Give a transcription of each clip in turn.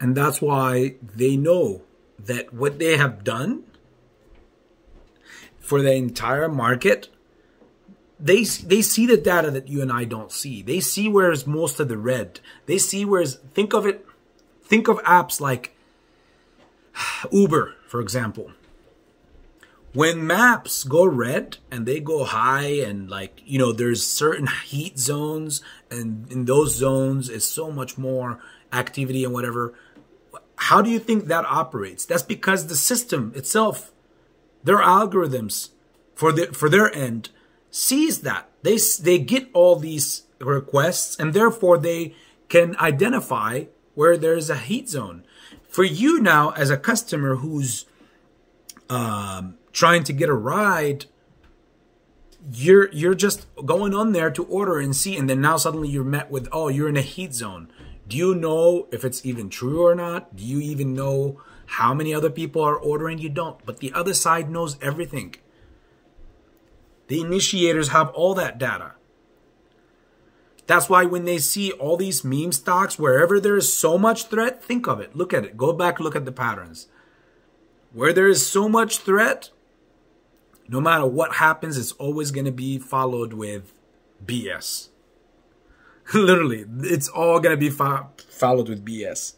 And that's why they know that what they have done for the entire market, they see the data that you and I don't see. They see where's most of the red. They see where's, think of apps like Uber, for example. When maps go red and they go high and like, you know, there's certain heat zones, and in those zones is so much more activity and whatever. How do you think that operates? That's because the system itself, their algorithms for their end sees that. They get all these requests, and therefore they can identify where there's a heat zone. For you now as a customer who's trying to get a ride, you're just going on there to order and see, and then now suddenly you're met with, oh, you're in a heat zone. Do you know if it's even true or not? Do you even know how many other people are ordering? You don't. But the other side knows everything. The initiators have all that data. That's why when they see all these meme stocks, wherever there is so much threat, think of it. Look at it. Go back, look at the patterns. Where there is so much threat, no matter what happens, it's always going to be followed with BS. Literally, it's all going to be followed with BS.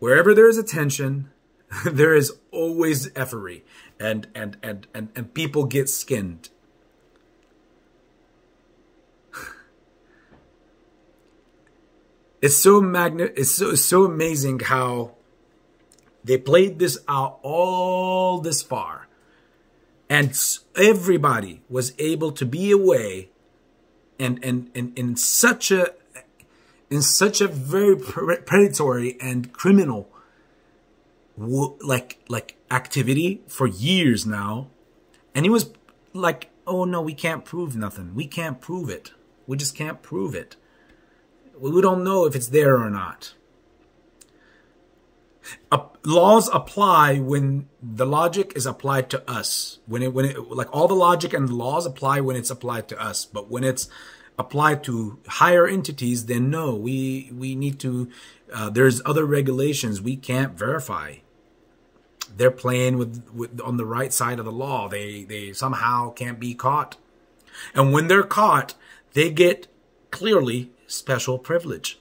Wherever there is attention, there is always effery, and people get skinned. It's so amazing how they played this out all this far, and everybody was able to be away, and in such a very predatory and criminal like activity for years now. And he was like, oh no, we can't prove nothing. We can't prove it. We just can't prove it. We don't know if it's there or not. Laws apply when the logic is applied to us. When it like all the logic and the laws apply when it's applied to us. But when it's applied to higher entities, then no, we need to. There's other regulations we can't verify. They're playing with on the right side of the law. They somehow can't be caught, and when they're caught, they get clearly special privilege.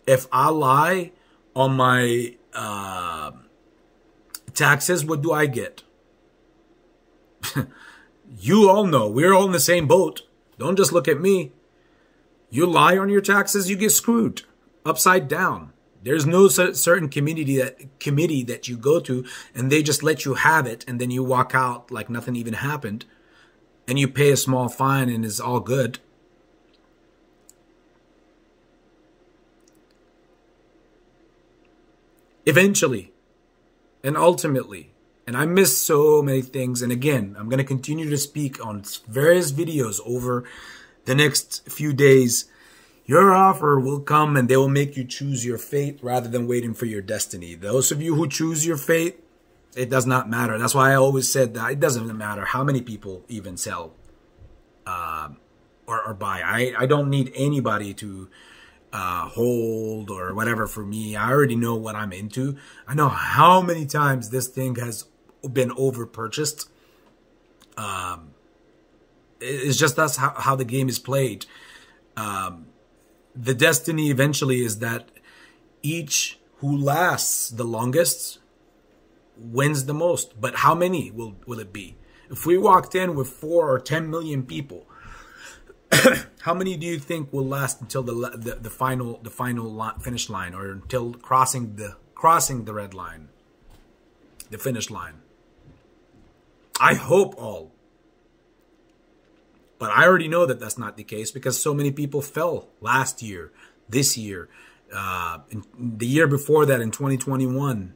If I lie on my taxes, what do I get? You all know we're all in the same boat. Don't just look at me. You lie on your taxes, you get screwed upside down. There's no certain committee that you go to and they just let you have it, and then you walk out like nothing even happened, and you pay a small fine and it's all good. Eventually and ultimately, and I miss so many things, and again, I'm going to continue to speak on various videos over the next few days. Your offer will come and they will make you choose your fate rather than waiting for your destiny. Those of you who choose your fate, it does not matter. That's why I always said that it doesn't matter how many people even sell or buy. I don't need anybody to hold or whatever for me. I already know what I'm into. I know how many times this thing has been over purchased. It's just that's how the game is played. The destiny eventually is that each who lasts the longest wins the most. But how many will it be? If we walked in with 4 or 10 million people, how many do you think will last until the final finish line, or until crossing the red line, the finish line? I hope all. But I already know that that's not the case, because so many people fell last year, this year, the year before that in 2021.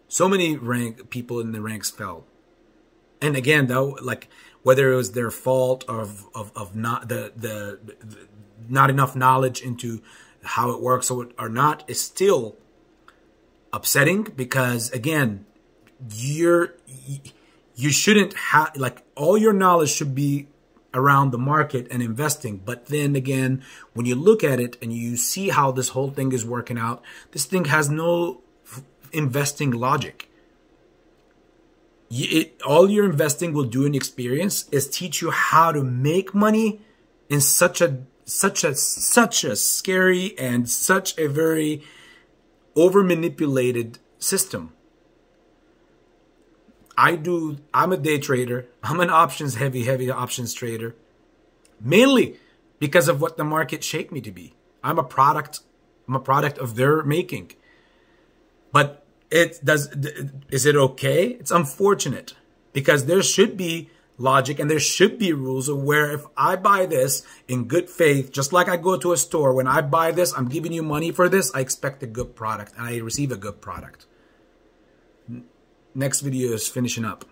So many people in the ranks fell. And again, though, like whether it was their fault of not the not enough knowledge into how it works or not, is still upsetting, because again, you shouldn't have, like, all your knowledge should be around the market and investing. But then again, when you look at it and you see how this whole thing is working out, this thing has no investing logic. All your investing will do in experience is teach you how to make money in such a scary and such a very over manipulated system. I'm a day trader. I'm an heavy options trader, mainly because of what the market shaped me to be. I'm a product of their making. But is it okay? It's unfortunate, because there should be logic and there should be rules of where if I buy this in good faith, just like I go to a store, when I buy this, I'm giving you money for this, I expect a good product and I receive a good product. Next video is finishing up.